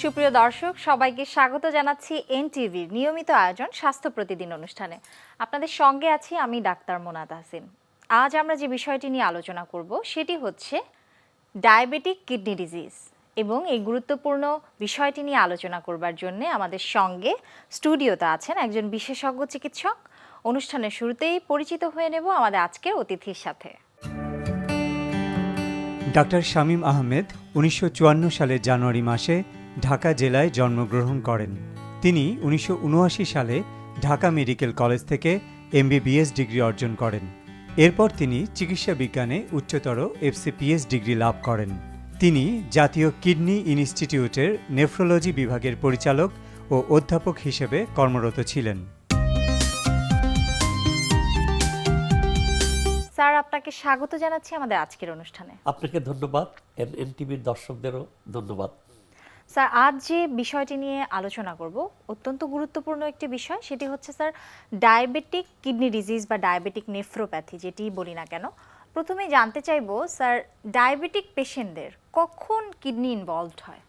সুপ্রিয় দর্শক সবাইকে স্বাগত জানাচ্ছি এনটিভির নিয়মিত আয়োজন স্বাস্থ্য প্রতিদিন অনুষ্ঠানে। আপনাদের সঙ্গে আছি আমি ডাক্তার মোনাত হাসিন। আজ আমরা যে বিষয়টি নিয়ে আলোচনা করব সেটি হচ্ছে ডায়াবেটিক কিডনি ডিজিজ, এবং এই গুরুত্বপূর্ণ বিষয়টি নিয়ে আলোচনা করবার জন্য আমাদের সঙ্গে স্টুডিওতে আছেন একজন বিশেষজ্ঞ চিকিৎসক। অনুষ্ঠানের শুরুতেই পরিচিত হয়ে নেব আমাদের আজকের অতিথির সাথে। ডাক্তার শামীম আহমেদ 1954 সালের জানুয়ারি মাসে ঢাকা জেলায় জন্মগ্রহণ করেন। তিনি 1979 সালে ঢাকা মেডিকেল কলেজ থেকে MBBS ডিগ্রি অর্জন করেন। এরপর তিনি চিকিৎসা বিজ্ঞানে উচ্চতর FCPS ডিগ্রি লাভ করেন। তিনি জাতীয় কিডনি ইনস্টিটিউটের নেফ্রোলজি বিভাগের পরিচালক ও অধ্যাপক হিসেবে কর্মরত ছিলেন। স্যার, আপনাকে স্বাগত জানাচ্ছি আমাদের আজকের অনুষ্ঠানে। আপনাকে ধন্যবাদ, এনটিভির দর্শকদেরও ধন্যবাদ। স্যার, আজ যে বিষয়টি নিয়ে আলোচনা করব অত্যন্ত গুরুত্বপূর্ণ একটি বিষয়, সেটি হচ্ছে স্যার ডায়াবেটিক কিডনি ডিজিজ বা ডায়াবেটিক নেফ্রোপ্যাথি, যেটি বলি না কেন। প্রথমে জানতে চাইবো স্যার, ডায়াবেটিক পেশেন্টদের কখন কিডনি ইনভলভড হয়?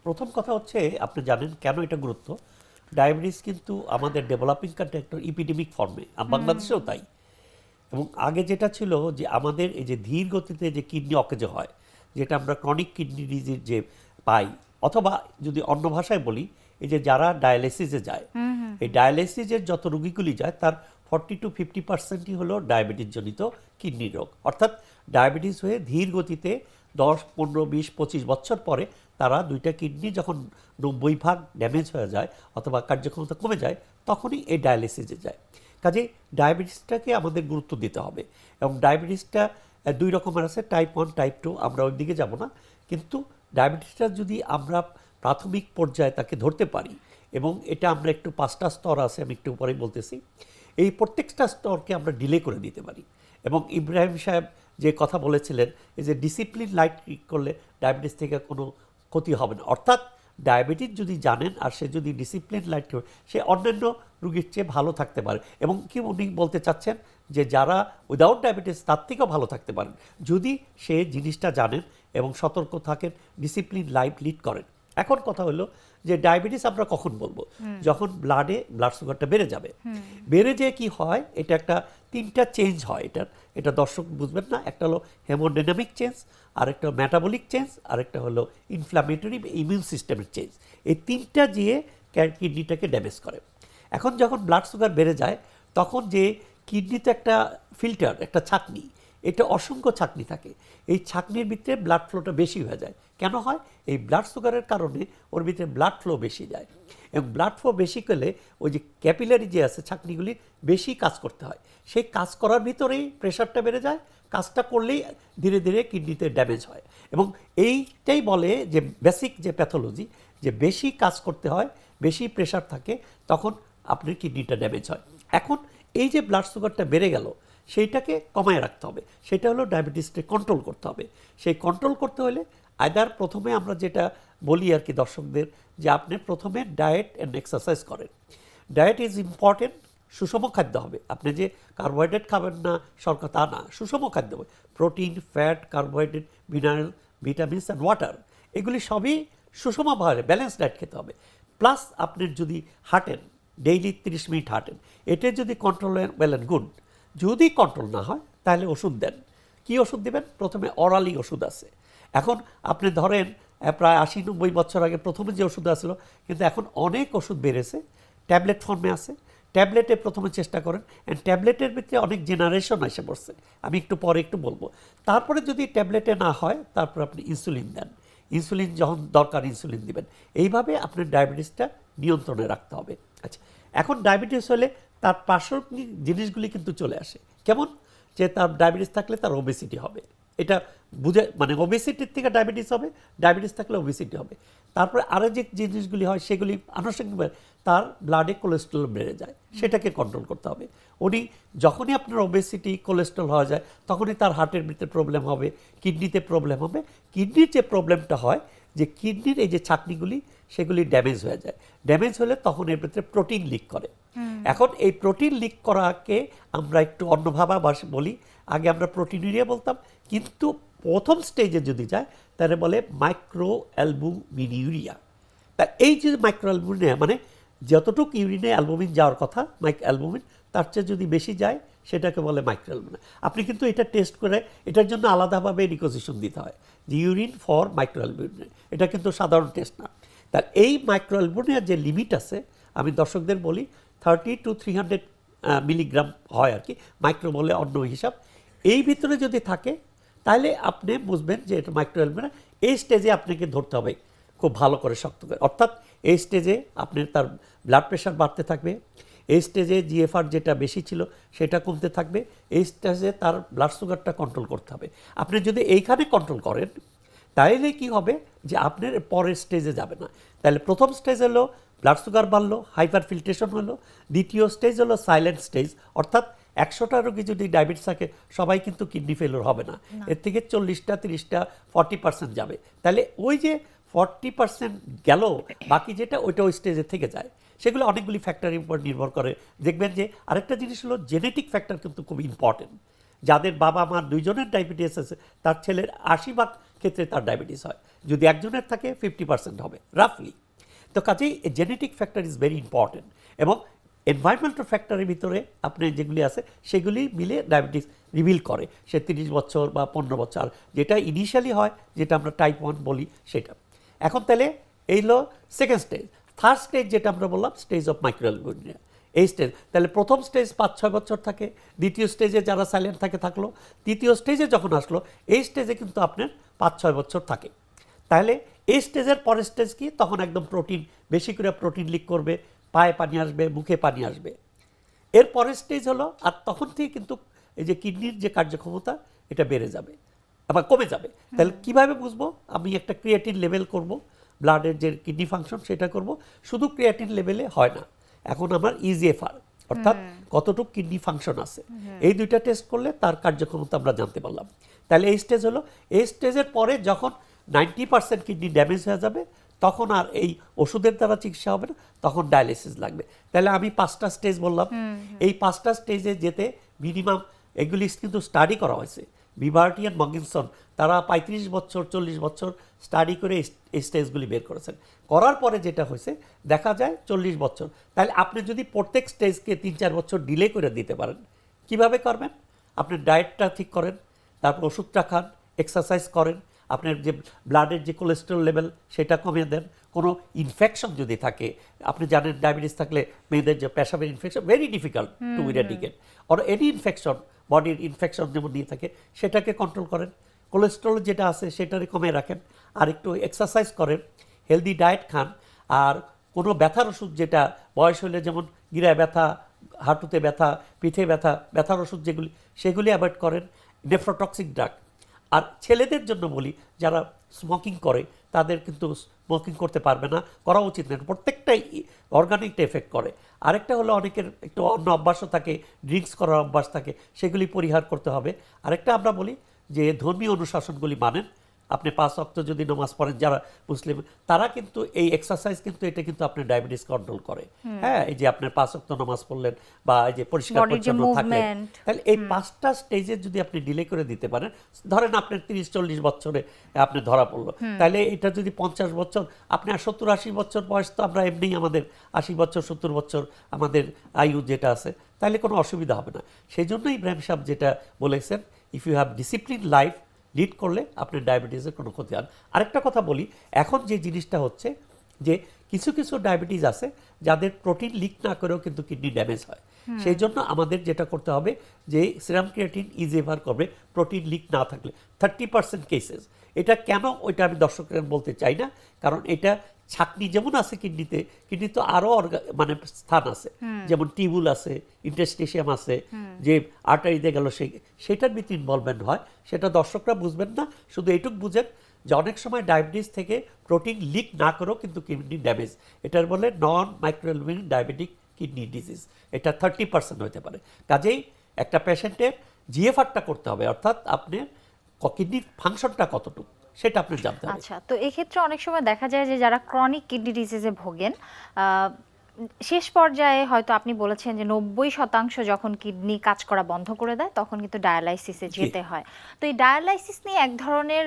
প্রথম কথা হচ্ছে, আপনি জানেন কেন এটা গুরুত্ব। ডায়াবেটিস কিন্তু আমাদের ডেভেলপিং কান্ট্রি একটা ইপিডেমিক ফর্মে, বাংলাদেশেও তাই। এবং আগে যেটা ছিল যে আমাদের এই যে ধীর গতিতে যে কিডনি অকেজো হয়, যেটা আমরা ক্রনিক কিডনি ডিজিজ যে পাই, অথবা যদি অন্য ভাষায় বলি, এই যে যারা ডায়ালিসিসে যায়, এই ডায়ালিসিসের যত রোগীগুলি যায় তার 40 to 50% হলো ডায়াবেটিস জনিত কিডনি রোগ। অর্থাৎ ডায়াবেটিস হয়ে ধীর গতিতে 10, 15, 20, 25 বছর পরে তারা দুইটা কিডনি যখন 90% ড্যামেজ হয়ে যায় অথবা কার্যক্ষমতা কমে যায়, তখনই এই ডায়ালিসিসে যায়। কাজে ডায়াবেটিসটাকে আমাদের গুরুত্ব দিতে হবে। এবং ডায়াবেটিসটা দুই রকমের আছে, টাইপ 1, টাইপ 2, আমরা ওই দিকে যাব না। কিন্তু ডায়াবেটিসটা যদি আমরা প্রাথমিক পর্যায়ে তাকে ধরতে পারি, এবং এটা আমরা একটু 5টা স্তর আছে, আমি একটু পরেই বলতেছি, এই প্রত্যেকটা স্তরকে আমরা ডিলে করে দিতে পারি। এবং ইব্রাহিম সাহেব যে কথা বলেছিলেন, এই যে ডিসিপ্লিন লাইট করলে ডায়াবেটিস থেকে কোনো ক্ষতি হবে না। অর্থাৎ ডায়াবেটিস যদি জানেন আর সে যদি ডিসিপ্লিন লাইট করে, সে অন্যান্য রোগীর চেয়ে ভালো থাকতে পারে। এবং কি উনি বলতে চাচ্ছেন যে যারা উইদাউট ডায়াবেটিস তার থেকেও ভালো থাকতে পারেন যদি সে জিনিসটা জানেন এবং সতর্ক থাকেন, ডিসিপ্লিন লাইফ লিড করেন। এখন কথা হলো যে ডায়াবেটিস আমরা কখন বলবো? যখন ব্লাড সুগারটা বেড়ে যাবে। বেড়ে যেয়ে কি হয়, এটা একটা 3টা চেঞ্জ হয়। এটা দর্শক বুঝবেন না। একটা হলো হেমোডাইনামিক চেঞ্জ, আরেকটা মেটাবলিক চেঞ্জ, আরেকটা হলো ইনফ্লামেটরি ইমিউন সিস্টেমের চেঞ্জ। এই 3টা দিয়ে কিডনিটাকে ড্যামেজ করে। এখন যখন ব্লাড সুগার বেড়ে যায়, তখন যে কিডনিতে একটা ফিল্টার, একটা ছাঁকনি, এটা অসংখ্য ছাঁকনি থাকে। এই ছাঁকনির ভিতরে ব্লাড ফ্লোটা বেশি হয়ে যায়। কেন হয়? এই ব্লাড সুগারের কারণে ওর ভিতরে ব্লাড ফ্লো বেশি যায়। এবং ব্লাড ফ্লো বেশি করলে ওই যে ক্যাপিলারি যে আছে ছাঁকনিগুলি বেশি কাজ করতে হয়। সেই কাজ করার ভিতরেই প্রেশারটা বেড়ে যায়। কাজটা করলেই ধীরে ধীরে কিডনিতে ড্যামেজ হয়। এবং এইটাই বলে যে বেসিক যে প্যাথোলজি, যে বেশি কাজ করতে হয়, বেশি প্রেশার থাকে, তখন আপনার কিডনিটা ড্যামেজ হয়। এখন এই যে ব্লাড সুগারটা বেড়ে গেল, সেইটাকে কমায় রাখতে হবে। সেটা হলো ডায়াবেটিসকে কন্ট্রোল করতে হবে। সেই কন্ট্রোল করতে হলে আইদার প্রথমে আমরা যেটা বলি আর কি দর্শকদের, যে আপনি প্রথমে ডায়েট অ্যান্ড এক্সারসাইজ করেন। Diet is important. সুষম খাদ্য হবে। আপনি যে কার্বোহাইড্রেট খাবেন না শর্করা, তা না, সুষম খাদ্য হবে। Protein, fat, carbohydrate, mineral, vitamins and water, এগুলি সবই সুষমভাবে ব্যালেন্স ডায়েট খেতে হবে। প্লাস আপনি যদি হাঁটেন, ডেইলি 30 মিনিট হাঁটেন, এটা যদি কন্ট্রোল ওয়েল অ্যান্ড গুড। যদি কন্ট্রোল না হয় তাহলে ওষুধ দেন। কি ওষুধ দেবেন? প্রথমে অরালি ওষুধ আছে। এখন আপনি ধরেন প্রায় 80-90 বছর আগে প্রথমে যে ওষুধ আসলো, কিন্তু এখন অনেক ওষুধ বেড়েছে, ট্যাবলেট ফর্মে আছে। ট্যাবলেটে প্রথমে চেষ্টা করেন। অ্যান্ড ট্যাবলেটের ভিতরে অনেক জেনারেশন এসে পড়ছে, আমি একটু পরে একটু বলবো। তারপরে যদি ট্যাবলেটে না হয়, তারপর আপনি ইনসুলিন দেন। ইনসুলিন যখন দরকার ইনসুলিন দিবেন। এইভাবে আপনার ডায়াবেটিসটা নিয়ন্ত্রণে রাখতে হবে। আচ্ছা, এখন ডায়াবেটিস হলে তার পার্শ্ব জিনিসগুলি কিন্তু চলে আসে। কেমন? যে তার ডায়াবেটিস থাকলে তার ওবেসিটি হবে। এটা বুঝে, মানে ওবেসিটির থেকে ডায়াবেটিস হবে, ডায়াবেটিস থাকলে ওবেসিটি হবে। তারপরে আরও যে জিনিসগুলি হয় সেগুলি আনুষঙ্গিকভাবে তার ব্লাডে কোলেস্ট্রল বেড়ে যায়, সেটাকে কন্ট্রোল করতে হবে। উনি যখনই আপনার ওবেসিটি, কোলেস্ট্রল হয়ে যায়, তখনই তার হার্টের ভিতরে প্রবলেম হবে, কিডনিতে প্রবলেম হবে। কিডনির যে প্রবলেমটা হয়, যে কিডনির এই যে ছাঁকনিগুলি, সেগুলি ড্যামেজ হয়ে যায়। ড্যামেজ হলে তখন এর ভিতরে প্রোটিন লিক করে। এখন এই প্রোটিন লিক করাকে আমরা একটু অন্যভাবে বলি। আগে আমরা প্রোটিনুরিয়া বলতাম, কিন্তু প্রথম স্টেজে যদি যায় তাহলে বলে মাইক্রো অ্যালবুমিনিউরিয়া। তা এই যে মাইক্রোঅ্যালবুমিন মানে যতটুকু ইউরিনে অ্যালবুমিন যাওয়ার কথা অ্যালবুমিন তার চেয়ে যদি বেশি যায় সেটাকে বলে মাইক্রোঅ্যালবুমিন। আপনি কিন্তু এটা টেস্ট করে এটার জন্য আলাদাভাবে রিকোজিশন দিতে হয় যে ইউরিন ফর মাইক্রোঅ্যালবুমিন, এটা কিন্তু সাধারণ টেস্ট না। তার এই মাইক্রোঅ্যালবুমিনের যে লিমিট আছে আমি দর্শকদের বলি 30 to 300 মিলিগ্রাম হয় আর কি, মাইক্রো বলে অন্য হিসাব। এই ভিতরে যদি থাকে তাহলে আপনি বুঝবেন যে এটা মাইক্রোঅ্যালবুমিন। এই স্টেজে আপনাকে ধরতে হবে খুব ভালো করে, শক্ত করে, অর্থাৎ এই স্টেজে আপনার তার ব্লাড প্রেশার বাড়তে থাকবে, এই স্টেজে জিএফআর যেটা বেশি ছিল সেটা কমতে থাকবে, এই স্টেজে তার ব্লাড সুগারটা কন্ট্রোল করতে হবে। আপনি যদি এইখানে কন্ট্রোল করেন তাহলে কি হবে যে আপনার পরের স্টেজে যাবে না। তাহলে প্রথম স্টেজ হলো ব্লাড সুগার বাড়লো, হাইপার ফিল্ট্রেশন হলো। দ্বিতীয় স্টেজ হলো সাইলেন্ট স্টেজ, অর্থাৎ 100টা রোগী যদি ডায়াবেটিস থাকে সবাই কিন্তু কিডনি ফেলিওর হবে না, এর থেকে 40টা 30টা 40% যাবে। তাহলে ওই যে 40% গেল, বাকি যেটা ওইটা ওই স্টেজে থেকে যায়। সেগুলো অনেকগুলি ফ্যাক্টরের উপর নির্ভর করে। দেখবেন যে আরেকটা জিনিস হলো জেনেটিক ফ্যাক্টর কিন্তু খুব ইম্পর্টেন্ট। যাদের বাবা মা দুইজনের ডায়াবেটিস আছে তার ছেলের 80% ক্ষেত্রে তার ডায়াবেটিস হয়, যদি একজনের থাকে 50% হবে রাফলি। তো কাজেই genetic factor is very important, এবং এনভায়রনমেন্টাল ফ্যাক্টরের ভিতরে আপনি যেগুলি আছে সেগুলি মিলে ডায়াবেটিস রিভিল করে, সে 30 বছর বা 15 বছর, যেটা ইনিশিয়ালি হয় যেটা আমরা টাইপ 1 বলি সেটা। এখন তাহলে এই হলো সেকেন্ড স্টেজ। থার্ড স্টেজ যেটা আমরা বললাম স্টেজ অফ মাইক্রোঅ্যালবুমিন, এই স্টেজ। তাহলে প্রথম স্টেজ 5-6 বছর থাকে, দ্বিতীয় স্টেজে যারা সাইলেন্ট থাকে থাকলো, তৃতীয় স্টেজে যখন আসলো এই স্টেজে কিন্তু আপনার 5-6 বছর থাকে। তাহলে এই স্টেজের পরের স্টেজ কি, তখন একদম প্রোটিন, বেশি করে প্রোটিন লিক করবে, পায়ে পানি আসবে, মুখে পানি আসবে। এর পরের স্টেজ হলো, আর তখন থেকে কিন্তু এই যে কিডনির যে কার্যক্ষমতা এটা বেড়ে যাবে, আবার কমে যাবে। তাহলে কিভাবে বুঝবো? আমি একটা ক্রিয়েটিন লেভেল করব, ব্লাডের যে কিডনি ফাংশন সেটা করব। শুধু ক্রিয়েটিন লেভেলে হয় না, এখন আমার ইজিএফআর অর্থাৎ কতটুকু কিডনি ফাংশন আছে, এই দুইটা টেস্ট করলে তার কার্যক্ষমতা আমরা জানতে পারলাম। তাহলে এই স্টেজ হলো। এই স্টেজের পরে যখন 90% কিডনি ড্যামেজ হয়ে যাবে তখন আর এই ওষুধের দ্বারা চিকিৎসা হবে না, তখন ডায়ালিসিস লাগবে। তাহলে আমি 5টা স্টেজ বললাম। এই 5টা স্টেজে যেতে মিনিমাম, এগুলি কিন্তু স্টাডি করা হয়েছে, বিভার্টি অ্যান্ড মঙ্গিনসন তারা 35 বছর 40 বছর স্টাডি করে এই স্টেজগুলি বের করেছেন। করার পরে যেটা হয়েছে দেখা যায় 40 বছর। তাহলে আপনি যদি প্রত্যেক স্টেজকে 3-4 বছর ডিলে করে দিতে পারেন, কিভাবে করবেন? আপনি ডায়েটটা ঠিক করেন, তারপর ওষুধটা খান, এক্সারসাইজ করেন, আপনার যে ব্লাডের যে কোলেস্টেরল লেভেল সেটা কমিয়ে দেন। কোনো ইনফেকশন যদি থাকে, আপনি জানেন ডায়াবেটিস থাকলে মেয়েদের যে পেশাবের infection very difficult to eradicate, or any infection, বডির ইনফেকশন যেমন নিয়ে থাকে সেটাকে কন্ট্রোল করেন, কোলেস্টেরল যেটা আছে সেটারে কমিয়ে রাখেন, আর একটু এক্সারসাইজ করেন, হেলদি ডায়েট খান। আর কোনো ব্যথার ওষুধ যেটা বয়স হলে, যেমন গিরায় ব্যথা, হাঁটুতে ব্যথা, পিঠে ব্যথা, ব্যথার ওষুধ যেগুলি সেগুলি অ্যাভয়েড করেন, নেফ্রোটক্সিক ড্রাগ। আর ছেলেদের জন্য বলি, যারা স্মোকিং করে তাদের কিন্তু স্মোকিং করতে পারবে না, করা উচিত না, প্রত্যেকটাই অর্গানিকটা এফেক্ট করে। আরেকটা হলো অনেকের একটু অন্য অভ্যাসও থাকে, ড্রিঙ্কস করার অভ্যাস থাকে, সেগুলি পরিহার করতে হবে। আরেকটা আমরা বলি যে ধর্মীয় অনুশাসনগুলি মানেন। আপনি 5 ওয়াক্ত যদি নামাজ পড়েন, যারা মুসলিম তারা কিন্তু এই এক্সারসাইজ কিন্তু এটা কিন্তু আপনার ডায়াবেটিস কন্ট্রোল করে। হ্যাঁ, এই যে আপনার 5 ওয়াক্ত নামাজ পড়লেন বা এই যে পরিষ্কার পরিচ্ছন্ন থাকলেন, তাহলে এই 5টা স্টেজে যদি আপনি ডিলে করে দিতে পারেন, ধরেন আপনার 30-40 বছরে আপনি ধরা পড়লো, তাহলে এটা যদি 50 বছর, আপনার 70-80 বছর বয়স, তো আমরা এমনি আমাদের 80 বছর 70 বছর আমাদের আয়ু যেটা আছে, তাহলে কোনো অসুবিধা হবে না। সেই জন্যই ইব্রাহিম সাহেব যেটা বলেছেন, if you have discipline life lead করলে আপনার ডায়াবেটিসের কোনো ক্ষতি হয় না। আরেকটা কথা বলি, এখন যে জিনিসটা হচ্ছে যে কিছু কিছু ডায়াবেটিস আছে যাদের প্রোটিন লিক না করেও কিন্তু কিডনি ড্যামেজ হয়। সেই জন্য আমাদের যেটা করতে হবে যে সিরাম ক্রিয়েটিন ইজিএফআর করবে প্রোটিন লিক না থাকলে 30% কেসেস। এটা কেন, ওইটা আমি দর্শকদের বলতে চাই না, কারণ এটা ছাকনি যেমন আছে কিডনিতে, কিডনি তো আরও মানে স্থান আছে, যেমন টিউবুল আছে, ইন্টারস্টিশিয়াম আছে, যে আর্টারিতে গেল সেটার ভিতরে ইনভলভমেন্ট হয়, সেটা দর্শকরা বুঝবেন না। শুধু এইটুক বুঝেন যে অনেক সময় ডায়াবেটিস থেকে প্রোটিন লিক না করেও কিন্তু কিডনি ড্যামেজ, এটার বলে নন মাইক্রোঅ্যালবুমিন ডায়াবেটিক কিডনি ডিজিজ, এটা 30% হতে পারে। কাজেই একটা পেশেন্টের জিএফআরটা করতে হবে, অর্থাৎ আপনার কিডনির ফাংশনটা কতটুকু সেটা আপনি জানতে হবে। আচ্ছা, তো এই ক্ষেত্রে অনেক সময় দেখা যায় যে যারা ক্রনিক কিডনি ডিজিজে ভোগেন, শেষ পর্যায়ে হয়তো আপনি বলেছেন যে 90% যখন কিডনি কাজ করা বন্ধ করে দেয় তখন কিন্তু ডায়ালাইসিসে যেতে হয়। তো এই ডায়ালাইসিস নিয়ে এক ধরনের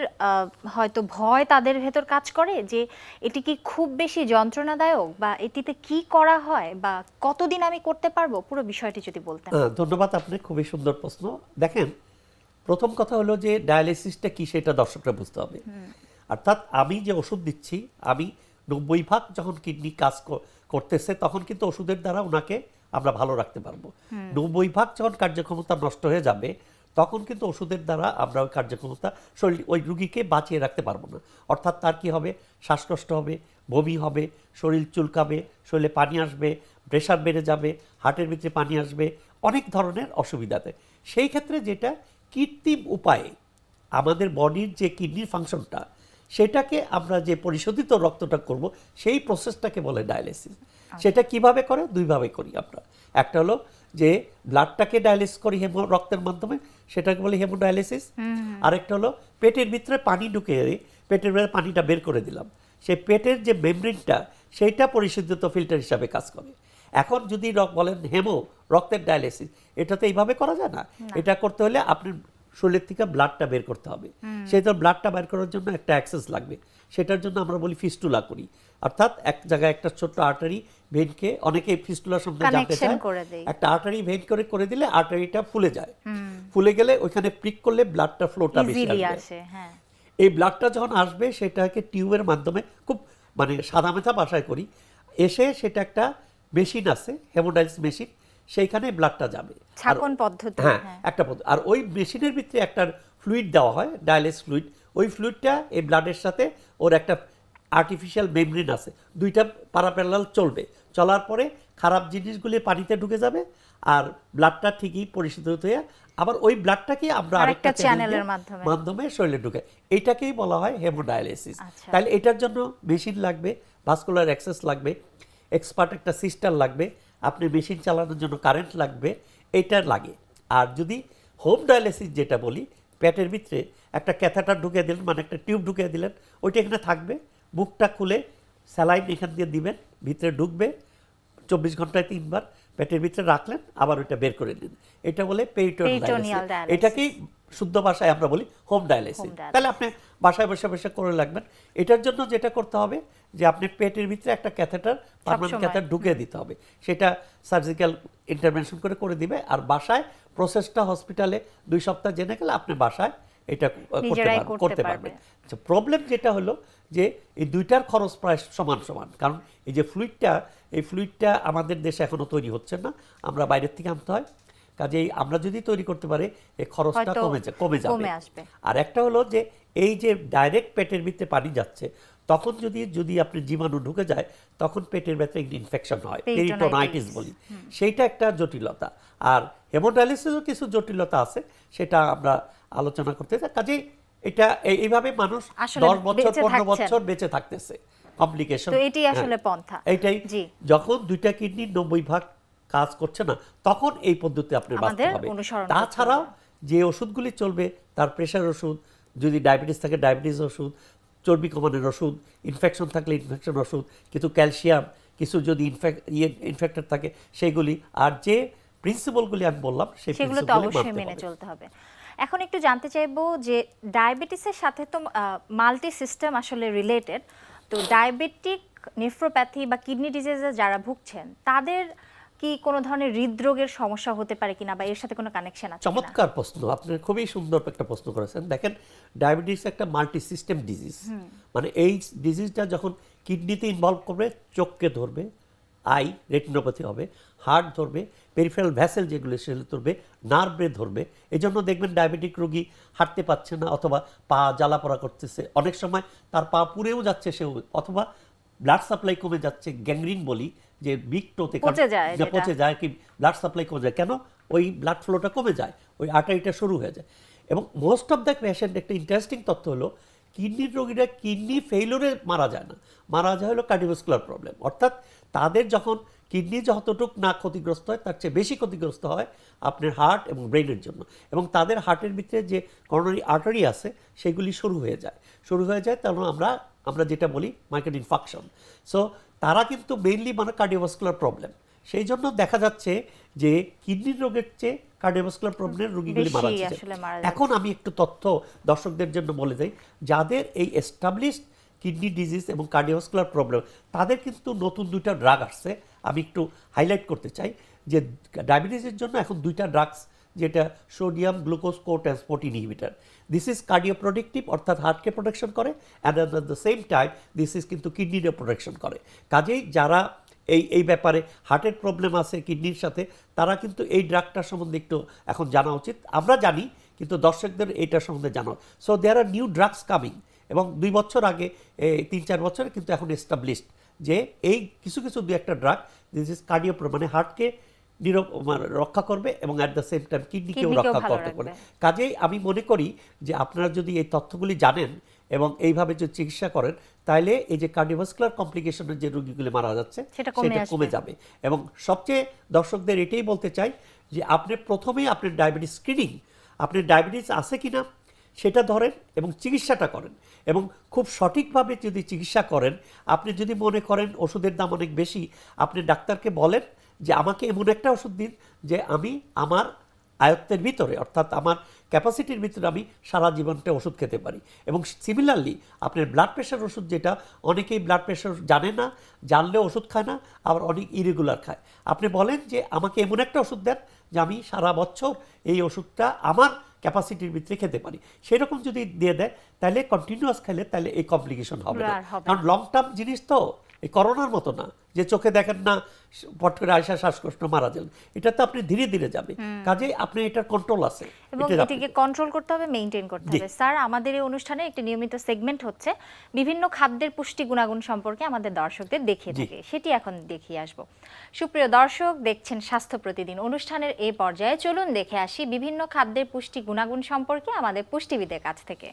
হয়তো ভয় তাদের ভেতর কাজ করে যে এটি কি খুব বেশি যন্ত্রণাদায়ক, বা এটিতে কি করা হয়, বা কতদিন আমি করতে পারবো, পুরো বিষয়টি যদি বলতেন। ধন্যবাদ, আপনি খুবই সুন্দর প্রশ্ন। দেখেন, প্রথম কথা হলো যে ডায়ালিসিসটা কি সেটা দর্শকরা বুঝতে হবে। অর্থাৎ আমি যে ওষুধ দিচ্ছি, আমি 90% যখন কিডনি কাজ করতেছে তখন কিন্তু ওষুধের দ্বারা ওনাকে আমরা ভালো রাখতে পারবো। 90% যখন কার্যক্ষমতা নষ্ট হয়ে যাবে তখন কিন্তু ওষুধের দ্বারা আমরা ওই কার্যক্ষমতা শরীর ওই রুগীকে বাঁচিয়ে রাখতে পারবো না। অর্থাৎ তার কি হবে, শ্বাসকষ্ট হবে, বমি হবে, শরীর চুলকাবে, শরীরে পানি আসবে, প্রেশার বেড়ে যাবে, হার্টের ভিতরে পানি আসবে, অনেক ধরনের অসুবিধাতে। সেই ক্ষেত্রে যেটা কৃত্রিম উপায়ে আমাদের বডির যে কিডনির ফাংশনটা সেটাকে আমরা যে পরিশোধিত রক্তটা করব সেই প্রসেসটাকে বলে ডায়ালিসিস। সেটা কিভাবে করে, দুইভাবে করি আমরা। একটা হলো যে ব্লাডটাকে ডায়ালিসিস করি রক্তের মাধ্যমে, সেটাকে বলি হেমোডায়ালিসিস। আরেকটা হলো পেটের ভিতরে পানি ঢুকে পেটের ভিতরে পানিটা বের করে দিলাম, সেই পেটের যে মেমব্রেনটা সেইটা পরিশোধিত ফিল্টার হিসাবে কাজ করে। এখন যদি বলেন রক্তের ডায়ালিসিস, এটা তো এইভাবে করা যায় না। এটা করতে হলে আপনি শরীরের থেকে ব্লাডটা বের করতে হবে। সেই তো ব্লাডটা বের করার জন্য একটা অ্যাক্সেস লাগবে। সেটার জন্য আমরা বলি ফিস্টুলা করি, অর্থাৎ এক জায়গায় একটা ছোট্ট আর্টারি ভেনকে, অনেকে ফিস্টুলার সম্বন্ধে জানতে চায়, একটা আর্টারি ভেন করে দিলে আর্টারিটা ফুলে যায়। ফুলে গেলে ওইখানে প্রিক করলে ব্লাডটা ফ্লোটা বেশি আসবে। এই ব্লাডটা যখন আসবে সেটাকে টিউবের মাধ্যমে খুব সাদা মেথা বাসায় করি, এসে সেটা একটা মেশিন আছে, হেমোডায়ালিসিস মেশিন, সেইখানে ব্লাডটা যাবে। ছাঁকন পদ্ধতি, হ্যাঁ, একটা পদ্ধতি। আর ওই মেশিনের ভিতরে একটা ফ্লুইড দেওয়া হয়, ডায়ালিসিস ফ্লুইড। ওই ফ্লুইডটা এই ব্লাডের সাথে ওর একটা আর্টিফিশিয়াল মেমব্রেন আছে, দুইটা প্যারাপ্যারালাল চলবে। চলার পরে খারাপ জিনিসগুলি পানিতে ঢুকে যাবে আর ব্লাডটা ঠিকই পরিশোধিত হয়ে আবার ওই ব্লাডটাকে আমরা আরেকটা চ্যানেলের মাধ্যমে শরীরে ঢুকে, এইটাকেই বলা হয় হেমোডায়ালিসিস। তাহলে এটার জন্য মেশিন লাগবে, ভাস্কুলার অ্যাক্সেস লাগবে, এক্সপার্ট একটা সিস্টেম লাগবে, আপনি মেশিন চালানোর জন্য কারেন্ট লাগবে, এইটা লাগে। আর যদি হোম ডায়ালিসিস যেটা বলি, পেটের ভিতরে একটা ক্যাথেটার ঢুকিয়ে দিলেন, একটা টিউব ঢুকিয়ে দিলেন, ওইটা এখানে থাকবে, মুখটা খুলে স্যালাইন এখান দিয়ে দিবেন, ভিতরে ঢুকবে, 24 ঘন্টায় 3 বার পেটের ভিতরে রাখলেন, আবার ওইটা বের করে নিন। এটা বলে পেরিটোনিয়াল ডায়ালিসিস। এটাকেই শুদ্ধ ভাষায় আমরা বলি হোম ডায়ালিসিস। তাহলে আপনি বাসায় বসে বসে করে লাগবেন। এটার জন্য যেটা করতে হবে যে আপনি পেটের ভিতরে একটা ক্যাথেটার, পার্মানেন্ট ক্যাথেটার ঢুকিয়ে দিতে হবে, সেটা সার্জিক্যাল ইন্টারভেনশন করে দিবে। আর বাসায় প্রসেসটা হসপিটালে 2 সপ্তাহ জেনে গেলে আপনি বাসায় এটা করতে পারবেন। আচ্ছা, প্রবলেম যেটা হলো যে এই দুইটার খরচ প্রায় সমান, কারণ এই যে ফ্লুইডটা আমাদের দেশে এখনো তৈরি হচ্ছে না, আমরা বাইরের থেকে আনতে হয়। কাজেই আমরা যদি তৈরি করতে পারি এই খরচটা কমে যাবে। আর একটা হলো যে এই যে ডাইরেক্ট পেটের ভিতরে পানি যাচ্ছে, তখন যদি আপনি জীবাণু ঢুকে যায় তখন পেটের ভেতরে ইনফেকশন হয়, পেরিটোনাইটিস বলি, সেইটা একটা জটিলতা। আর হেমোডায়ালিসিসও কিছু জটিলতা আছে, সেটা আমরা আলোচনা করতে চাই। কাজেই এটা এইভাবে মানুষ 10 বছর 15 বছর বেঁচে থাকতেছে। কমপ্লিকেশন, এটাই আসলে পন্থা। এইটাই, যখন দুইটা কিডনি 90% কাজ করছে না তখন এই পদ্ধতি আপনার বাঁচতে হবে। তাছাড়াও যে ওষুধগুলি চলবে, তার প্রেশার ওষুধ, যদি ডায়াবেটিস থাকে ডায়াবেটিস ওষুধ, চর্বি কমানোর ওষুধ, ইনফেকশন থাকলে ইনফেকশন ওষুধ, কিছু ক্যালসিয়াম, কিছু যদি ইনফেক্টেড থাকে সেইগুলি। আর যে প্রিন্সিপালগুলি আমি বললাম সেগুলো তো অবশ্যই মেনে চলতে হবে। এখন একটু জানতে চাইবো যে ডায়াবেটিসের সাথে তো মাল্টি সিস্টেম আসলে রিলেটেড, তো ডায়াবেটিক নেফ্রোপ্যাথি বা কিডনি ডিজিজে যারা ভুগছেন তাদের কি কোনো ধরনের হৃদরোগের সমস্যা হতে পারে কিনা, বা এর সাথে কোনো কানেকশন আছে কিনা? চমৎকার প্রশ্ন, আপনি খুবই সুন্দর একটা প্রশ্ন করেছেন। দেখেন, ডায়াবেটিস একটা মাল্টি সিস্টেম ডিজিজ, এই ডিজিজটা যখন কিডনিতে ইনভলভ করবে, চোখকে ধরবে, আই রেটিনোপ্যাথি হবে, হার্ট ধরবে, পেরিফেরাল ভ্যাসেল যেগুলো সেগুলো ধরবে, নার্ভে ধরবে। এই জন্য দেখবেন ডায়াবেটিক রোগী হাঁটতে পারছে না, অথবা পা জ্বালাপোড়া করতেছে, অনেক সময় তার পা পুড়েও যাচ্ছে সেও, অথবা ব্লাড সাপ্লাই কমে যাচ্ছে, গ্যাংগ্রিন বলি, যে বিকটোতে পচে যায়, কি ব্লাড সাপ্লাই কমে যায়। কেন? ওই ব্লাড ফ্লোটা কমে যায়, ওই আর্টারিটা শুরু হয়ে যায়। এবং মোস্ট অফ দ্য পেশেন্ট, একটা ইন্টারেস্টিং তথ্য হলো কিডনির রোগীরা কিডনি ফেইলিওরে মারা যায় না, মারা যায় হলো কার্ডিওভাস্কুলার প্রবলেম। অর্থাৎ তাদের যখন কিডনি যতটুকু না ক্ষতিগ্রস্ত হয় তার চেয়ে বেশি ক্ষতিগ্রস্ত হয় আপনার হার্ট এবং ব্রেনের জন্য। এবং তাদের হার্টের ভিতরে যে করোনারি আর্টারি আছে সেগুলি শুরু হয়ে যায়, তখন আমরা আমরা যেটা বলি মাইক্রো ইনফাকশন। সো তারা কিন্তু মেইনলি মানে কার্ডিওভাস্কুলার প্রবলেম। সেই জন্য দেখা যাচ্ছে যে কিডনির রোগের চেয়ে কার্ডিওভাস্কুলার প্রবলেমের রোগীগুলি মারা বেশি যাচ্ছে। আসলে মারা এখন আমি একটু তথ্য দর্শকদের জন্য বলে দেই, যাদের এই এস্টাবলিশড কিডনি ডিজিজ এবং কার্ডিওভাস্কুলার প্রবলেম তাদের কিন্তু নতুন 2টা ড্রাগ আসছে। আমি একটু হাইলাইট করতে চাই যে ডায়াবেটিসের জন্য এখন 2টা ড্রাগস, যেটা sodium glucose co transport inhibitor. This is cardioprotective, অর্থাৎ হার্টকে প্রোটেকশন করে, and at the same time this is কিন্তু কিডনিরও প্রোটেকশন করে। কাজেই যারা এই ব্যাপারে হার্টের প্রবলেম আছে কিডনির সাথে, তারা কিন্তু এই ড্রাগটার সম্বন্ধে একটু এখন জানা উচিত। আমরা জানি কিন্তু দর্শকদের এইটার সম্বন্ধে জানা। So there are new drugs coming, এবং 2 বছর আগে 3-4 বছরে কিন্তু এখন এস্টাবলিশড যে এই কিছু 2-1টা ড্রাগ দিস ইজ কার্ডিও মানে হার্টকে রক্ষা করবে এবং অ্যাট দ্য সেম টাইম কিডনিকেও রক্ষা করতে পারে। কাজেই আমি মনে করি যে আপনারা যদি এই তথ্যগুলি জানেন এবং এইভাবে যদি চিকিৎসা করেন, তাহলে এই যে কার্ডিওভাস্কুলার কমপ্লিকেশনের যে রোগীগুলি মারা যাচ্ছে সেটা কমে যাবে। এবং সবচেয়ে দর্শকদের এটাই বলতে চাই যে আপনি প্রথমেই আপনার ডায়াবেটিস স্ক্রিনিং, আপনার ডায়াবেটিস আছে কিনা সেটা ধরেন এবং চিকিৎসাটা করেন। এবং খুব সঠিকভাবে যদি চিকিৎসা করেন, আপনি যদি মনে করেন ওষুধের দাম অনেক বেশি, আপনি ডাক্তারকে বলেন যে আমাকে এমন একটা ওষুধ দিন যে আমি আমার আয়ত্তের ভিতরে, অর্থাৎ আমার ক্যাপাসিটির ভিতরে আমি সারা জীবনটা ওষুধ খেতে পারি। এবং সিমিলারলি আপনার ব্লাড প্রেশার ওষুধ, যেটা অনেকেই ব্লাড প্রেশার জানে না, জানলেও ওষুধ খায় না, আবার অনেক ইরেগুলার খায়। আপনি বলেন যে আমাকে এমন একটা ওষুধ দেন যে আমি সারা বছর এই ওষুধটা আমার ক্যাপাসিটির ভিতরে খেতে পারি। সেরকম যদি দিয়ে দেয় তাহলে কন্টিনিউয়াস খেলে তাহলে এই কমপ্লিকেশন হবে না। কারণ লং টার্ম জিনিস তো, এই করোনার মতো না যে চোখে দেখেন না পট করে আয়সা শ্বাসকষ্ট মারা যান। এটা তো আপনি ধীরে ধীরে যাবে, কাজে আপনি এটার কন্ট্রোল আছে এবং এটাকে কন্ট্রোল করতে হবে, মেইনটেইন করতে হবে। স্যার, আমাদের এই অনুষ্ঠানে একটি নিয়মিত সেগমেন্ট হচ্ছে বিভিন্ন খাদ্যের পুষ্টি গুণাগুণ সম্পর্কে আমাদের দর্শকদের দেখিয়ে থাকে, সেটি এখন দেখিয়ে আসব। সুপ্রিয় দর্শক, দেখছেন স্বাস্থ্য প্রতিদিন অনুষ্ঠানের এই পর্যায়ে। চলুন দেখে আসি বিভিন্ন খাদ্যের পুষ্টি গুণাগুণ সম্পর্কে আমাদের পুষ্টিবিদের কাছ থেকে।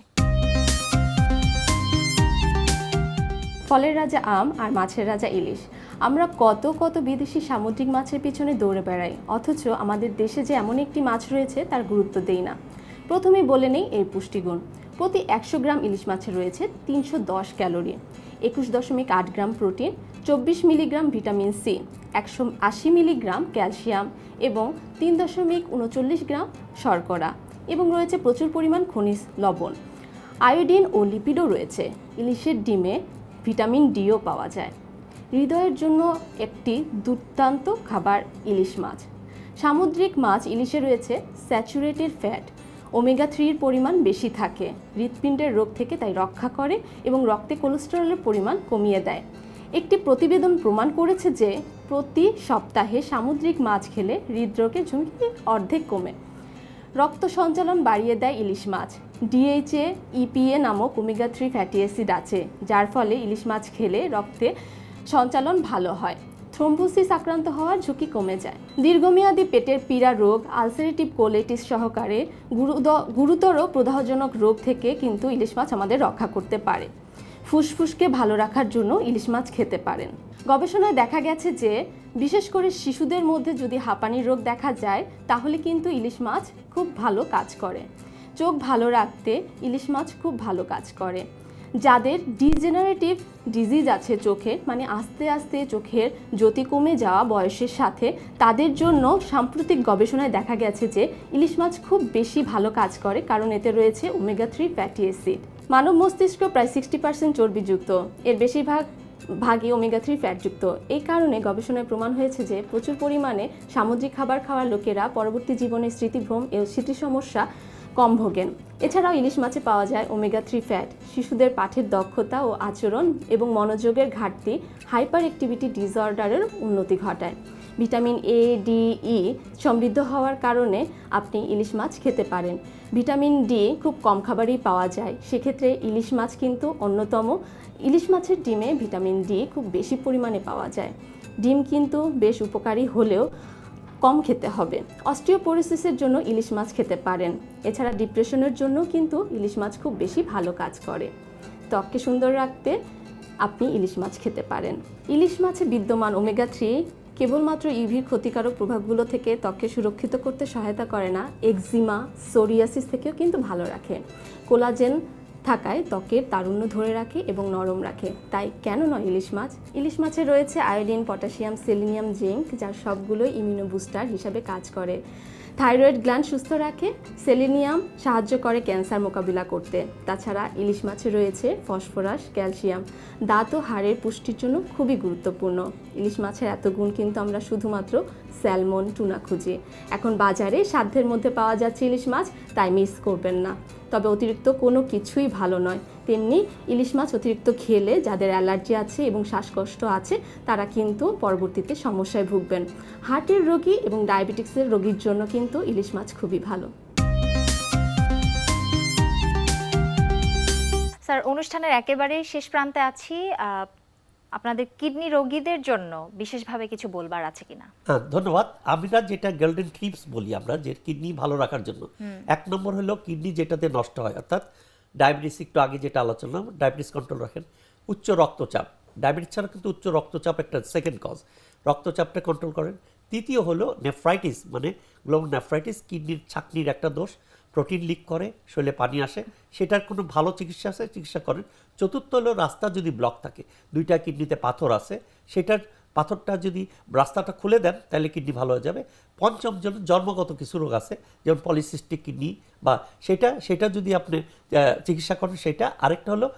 ফলের রাজা আম আর মাছের রাজা ইলিশ। আমরা কত কত বিদেশি সামুদ্রিক মাছের পিছনে দৌড়ে বেড়াই, অথচ আমাদের দেশে যে এমন একটি মাছ রয়েছে তার গুরুত্ব দেই না। প্রথমেই বলে নেই এর পুষ্টিগুণ। প্রতি 100 গ্রাম ইলিশ মাছে রয়েছে 310 calorie, 21.8 gram protein, 24 milligram vitamin C, 180 milligram calcium এবং 3.39 গ্রাম শর্করা, এবং রয়েছে প্রচুর পরিমাণ খনিজ লবণ, আয়োডিন ও লিপিডও রয়েছে। ইলিশের ডিমে ভিটামিন ডিও পাওয়া যায়। হৃদয়ের জন্য একটি দুর্দান্ত খাবার ইলিশ মাছ। সামুদ্রিক মাছ ইলিশে রয়েছে স্যাচুরেটেড ফ্যাট, ওমেগা 3 পরিমাণ বেশি থাকে, হৃৎপিণ্ডের রোগ থেকে তাই রক্ষা করে এবং রক্তে কোলেস্টেরলের পরিমাণ কমিয়ে দেয়। একটি প্রতিবেদন প্রমাণ করেছে যে প্রতি সপ্তাহে সামুদ্রিক মাছ খেলে হৃদরোগের ঝুঁকি অর্ধেক কমে। রক্ত সঞ্চালন বাড়িয়ে দেয় ইলিশ মাছ। ডিএইচএ, ইপিএ নামক ওমেগা 3 ফ্যাটি অ্যাসিড আছে, যার ফলে ইলিশ মাছ খেলে রক্তে সঞ্চালন ভালো হয়, থ্রোম্বোসিস আক্রান্ত হওয়ার ঝুঁকি কমে যায়। দীর্ঘমেয়াদী পেটের পীড়া রোগ, আলসারেটিভ কোলাইটিস সহকারে গুরুতর প্রদাহজনক রোগ থেকে কিন্তু ইলিশ মাছ আমাদের রক্ষা করতে পারে। ফুসফুসকে ভালো রাখার জন্য ইলিশ মাছ খেতে পারেন। গবেষণায় দেখা গেছে যে বিশেষ করে শিশুদের মধ্যে যদি হাঁপানির রোগ দেখা যায় তাহলে কিন্তু ইলিশ মাছ খুব ভালো কাজ করে। চোখ ভালো রাখতে ইলিশ মাছ খুব ভালো কাজ করে। যাদের ডিজেনারেটিভ ডিজিজ আছে চোখের, মানে আস্তে আস্তে চোখের জ্যোতি কমে যাওয়া বয়সের সাথে, তাদের জন্য সাম্প্রতিক গবেষণায় দেখা গেছে যে ইলিশ মাছ খুব বেশি ভালো কাজ করে, কারণ এতে রয়েছে ওমেগা 3 ফ্যাটি অ্যাসিড। মানব মস্তিষ্ক প্রায় 60% চর্বিযুক্ত, এর বেশিরভাগই ওমেগা 3 ফ্যাটযুক্ত। এই কারণে গবেষণায় প্রমাণ হয়েছে যে প্রচুর পরিমাণে সামুদ্রিক খাবার খাওয়া লোকেরা পরবর্তী জীবনে স্মৃতিভ্রম ও স্মৃতি সমস্যা কম ভোগেন। এছাড়াও ইলিশ মাছে পাওয়া যায় ওমেগা 3 ফ্যাট, শিশুদের পাঠের দক্ষতা ও আচরণ এবং মনোযোগের ঘাটতি, হাইপার অ্যাক্টিভিটি ডিসঅর্ডারের উন্নতি ঘটায়। ভিটামিন এ, ডি, ই সমৃদ্ধ হওয়ার কারণে আপনি ইলিশ মাছ খেতে পারেন। ভিটামিন ডি খুব কম খাবারেই পাওয়া যায়, সেক্ষেত্রে ইলিশ মাছ কিন্তু অন্যতম। ইলিশ মাছের ডিমে ভিটামিন ডি খুব বেশি পরিমাণে পাওয়া যায়। ডিম কিন্তু বেশ উপকারী হলেও কম খেতে হবে। অস্টিওপোরোসিসের জন্য ইলিশ মাছ খেতে পারেন। এছাড়া ডিপ্রেশনের জন্য কিন্তু ইলিশ মাছ খুব বেশি ভালো কাজ করে। ত্বককে সুন্দর রাখতে আপনি ইলিশ মাছ খেতে পারেন। ইলিশ মাছে বিদ্যমান ওমেগা 3 কেবলমাত্র ইউভির ক্ষতিকারক প্রভাবগুলো থেকে ত্বককে সুরক্ষিত করতে সহায়তা করে না, এক্সিমা, সোরিয়াসিস থেকেও কিন্তু ভালো রাখে। কোলাজেন থাকায় ত্বকের তারুণ্য ধরে রাখে এবং নরম রাখে। তাই কেন নয় ইলিশ মাছ? ইলিশ মাছে রয়েছে আয়োডিন, পটাশিয়াম, সেলিনিয়াম, জিঙ্ক, যার সবগুলোই ইমিউনো বুস্টার হিসাবে কাজ করে। থাইরয়েড গ্ল্যান্ড সুস্থ রাখে। সেলিনিয়াম সাহায্য করে ক্যান্সার মোকাবিলা করতে। তাছাড়া ইলিশ মাছে রয়েছে ফসফরাস, ক্যালসিয়াম, দাঁত ও হাড়ের পুষ্টির জন্য খুবই গুরুত্বপূর্ণ। ইলিশ মাছের এত গুণ কিন্তু আমরা শুধুমাত্র স্যালমন, টুনা খুঁজি। এখন বাজারে সাধ্যের মধ্যে পাওয়া যাচ্ছে ইলিশ মাছ, তাই মিস করবেন না। তবে অতিরিক্ত কোনো কিছুই ভালো নয়। তেমনি ইলিশ মাছ অতিরিক্ত খেলে যাদের অ্যালার্জি আছে এবং শ্বাসকষ্ট আছে তারা কিন্তু পরবর্তীতে সমস্যায় ভুগবেন। হার্টের রোগী এবং ডায়াবেটিক্সের রোগীর জন্য কিন্তু ইলিশ মাছ খুবই ভালো। স্যার, অনুষ্ঠানের একেবারে শেষ প্রান্তে আছি। আপনাদের কিডনি রোগীদের জন্য বিশেষভাবে কিছু বলবার আছে কিনা? হ্যাঁ, ধন্যবাদ। আমরা যেটা গোল্ডেন টিপস বলি আমরা, যে কিডনি ভালো রাখার জন্য 1 নম্বর হলো কিডনি যেটাতে নষ্ট হয়, অর্থাৎ ডায়াবেটিস, একটু আগে যেটা আলোচনা, ডায়াবেটিস কন্ট্রোল রাখেন। উচ্চ রক্তচাপ, ডায়াবেটিস ছাড়া কিন্তু উচ্চ রক্তচাপ একটা সেকেন্ড কজ, রক্তচাপটা কন্ট্রোল করেন। তৃতীয় হলো নেফ্রাইটিস, মানে গ্লোমেরুলার কিডনির ছাকনির একটা দোষ, প্রোটিন লিক করে, শরীরে পানি আসে, সেটার কোনো ভালো চিকিৎসা আছে, চিকিৎসা করেন। চতুর্থ হলো রাস্তা যদি ব্লক থাকে, 2টা কিডনিতে পাথর আছে, সেটার পাথরটা যদি রাস্তাটা খুলে দেন তাহলে কিডনি ভালো হয়ে যাবে। পঞ্চম জন্মগত কিছু রোগ আছে, যেমন পলিসিস্টিক কিডনি, বা সেটা যদি আপনি চিকিৎসা করেন সেটা। আরেকটা হলো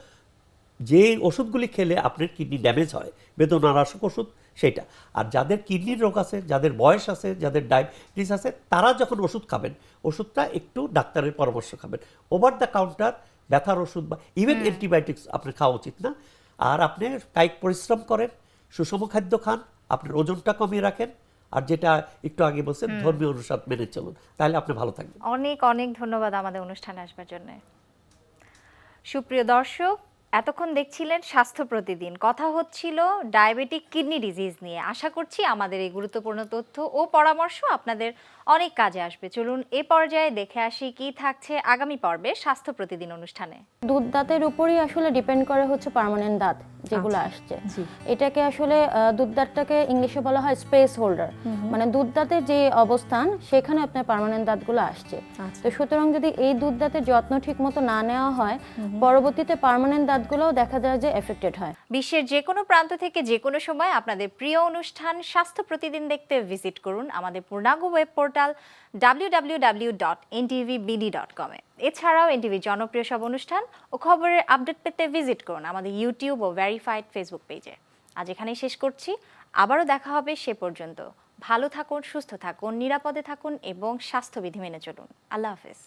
যে ওষুধগুলি খেলে আপনার কিডনি ড্যামেজ হয়, বেদনানাশক ওষুধ, সেটা। আর যাদের কিডনির রোগ আছে, যাদের বয়স আছে, যাদের ডায়াবেটিস আছে, তারা যখন ওষুধ খাবেন, ওষুধটা একটু ডাক্তারের পরামর্শ খাবেন। ওভার দ্য কাউন্টার ব্যথার ওষুধ বা ইভেন অ্যান্টিবায়োটিক্স আপনার খাওয়া উচিত না। আর আপনি কায়িক পরিশ্রম করেন, সুষম খাদ্য খান, আপনার ওজনটা কমিয়ে রাখেন, আর যেটা একটু আগে বলছেন ধর্মীয় অনুসার মেনে চলুন, তাহলে আপনি ভালো থাকবেন। অনেক অনেক ধন্যবাদ আমাদের অনুষ্ঠানে আসবার জন্য। সুপ্রিয় দর্শক, এতক্ষণ দেখছিলেন স্বাস্থ্য প্রতিদিন। কথা হচ্ছিল ডায়াবেটিক কিডনি ডিজিজ নিয়ে। আশা করছি আমাদের এই গুরুত্বপূর্ণ তথ্য ও পরামর্শ আপনাদের অনেক কাজে আসবে। চলুন এ পর্যায়ে দেখে আসি কি থাকছে আগামী পর্বে স্বাস্থ্য প্রতিদিন অনুষ্ঠানে। দুধ দাঁতের উপরই আসলে ডিপেন্ড করে হচ্ছে পার্মানেন্ট দাঁত যেগুলো আসছে। এটাকে আসলে দুধ দাঁতটাকে ইংলিশে বলা হয় স্পেস হোল্ডার, মানে দুধ দাঁতের যে অবস্থান সেখানে আপনার পার্মানেন্ট দাঁতগুলো আসছে। তো সুতরাং যদি এই দুধ দাঁতের যত্ন ঠিক মতো না নেওয়া হয়, পরবর্তীতে পার্মানেন্ট দাঁতগুলোও দেখা যায় যে এফেক্টেড হয়। বিশ্বের যে কোনো প্রান্ত থেকে যে কোনো সময় আপনাদের প্রিয় অনুষ্ঠান স্বাস্থ্য প্রতিদিন দেখতে ভিজিট করুন আমাদের পূর্ণাঙ্গ ওয়েব পোর্টাল www.ntvbd.com এ। এছাড়াও এনটিভির জনপ্রিয় সব অনুষ্ঠান ও খবরের আপডেট পেতে ভিজিট করুন আমাদের ইউটিউব ও ভেরিফাইড ফেসবুক পেজে। আজ এখানেই শেষ করছি, আবারও দেখা হবে। সে পর্যন্ত ভালো থাকুন, সুস্থ থাকুন, নিরাপদে থাকুন এবং স্বাস্থ্যবিধি মেনে চলুন। আল্লাহ হাফেজ।